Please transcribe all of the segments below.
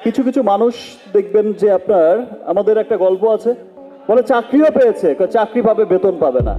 কিছু কিছু মানুষ দেখবেন যে আপনার আমাদের একটা গল্প আছে, বলে চাকরিও পেয়েছে, চাকরি পাবে বেতন পাবে না।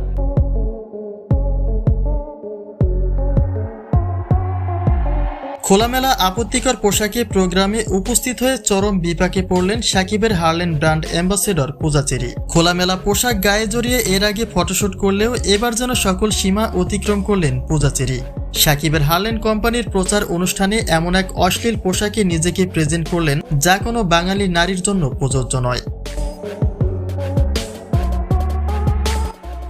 খোলামেলা আপত্তিকর পোশাকে প্রোগ্রামে উপস্থিত হয়ে চরম বিপাকে পড়লেন শাকিবের হারলেন ব্র্যান্ড অ্যাম্বাসেডর পূজা চেরি। খোলামেলা পোশাক গায়ে জড়িয়ে এর আগে ফটোশুট করলেও এবার যেন সকল সীমা অতিক্রম করলেন পূজা চেরি। শাকিবের হারলেন কোম্পানির প্রচার অনুষ্ঠানে এমন এক অশ্লীল পোশাকে নিজেকে প্রেজেন্ট করলেন যা কোনো বাঙালি নারীর জন্য প্রযোজ্য নয়।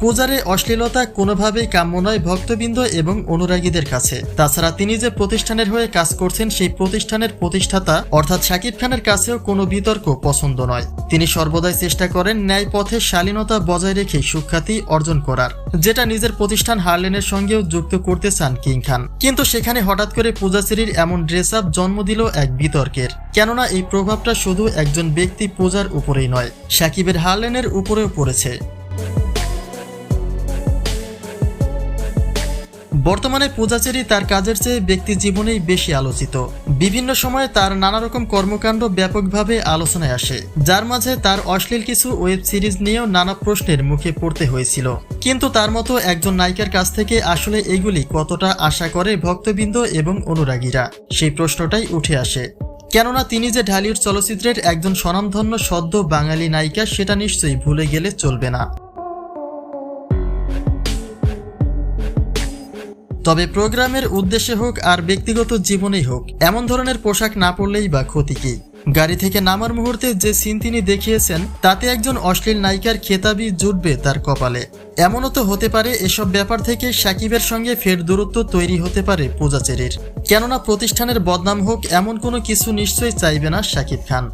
পূজারে অশ্লীলতা কোনোভাবেই কাম্য নয় ভক্তবৃন্দ এবং অনুরাগীদের কাছে। তাছাড়া তিনি যে প্রতিষ্ঠানের হয়ে কাজ করছেন সেই প্রতিষ্ঠানের প্রতিষ্ঠাতা অর্থাৎ শাকিব খানের কাছেও কোনো বিতর্ক পছন্দ নয়। তিনি সর্বদাই চেষ্টা করেন ন্যায় পথে শালীনতা বজায় রেখে সুখ্যাতি অর্জন করার, যেটা নিজের প্রতিষ্ঠান হারলেনের সঙ্গেও যুক্ত করতে চান কিং খান। কিন্তু সেখানে হঠাৎ করে পূজা চেরির এমন ড্রেস আপ জন্ম দিল এক বিতর্কের। কেননা এই প্রভাবটা শুধু একজন ব্যক্তি পূজার উপরেই নয়, শাকিবের হারলেনের উপরেও পড়েছে। বর্তমানে পূজা চেরি তার কাজের চেয়ে ব্যক্তি জীবনেই বেশি আলোচিত। বিভিন্ন সময়ে তার নানা রকম কর্মকাণ্ড ব্যাপকভাবে আলোচনায় আসে, যার মাঝে তার অশ্লীল কিছু ওয়েব সিরিজ নিয়েও নানা প্রশ্নের মুখে পড়তে হয়েছিল। কিন্তু তার মতো একজন নায়িকার কাছ থেকে আসলে এগুলি কতটা আশা করে ভক্তবৃন্দ এবং অনুরাগীরা, সেই প্রশ্নটাই উঠে আসে। কেননা তিনি যে ঢালিউড চলচ্চিত্রের একজন স্বনামধন্য সদ্য বাঙালি নায়িকা সেটা নিশ্চয়ই ভুলে গেলে চলবে না। তবে প্রোগ্রামের উদ্দেশ্যে হোক আর ব্যক্তিগত জীবনেই হোক এমন ধরনের পোশাক না পরলেই বা ক্ষতি কি? গাড়ি থেকে নামার মুহূর্তে যে সিন তিনি দেখিয়েছেন তাতে একজন অশ্লীল নায়িকার খেতাবি জুটবে তার কপালে। এমনও তো হতে পারে এসব ব্যাপার থেকে শাকিবের সঙ্গে ফের দূরত্ব তৈরি হতে পারে পূজা চেরির। কেননা প্রতিষ্ঠানের বদনাম হোক এমন কোনো কিছু নিশ্চয়ই চাইবে না শাকিব খান।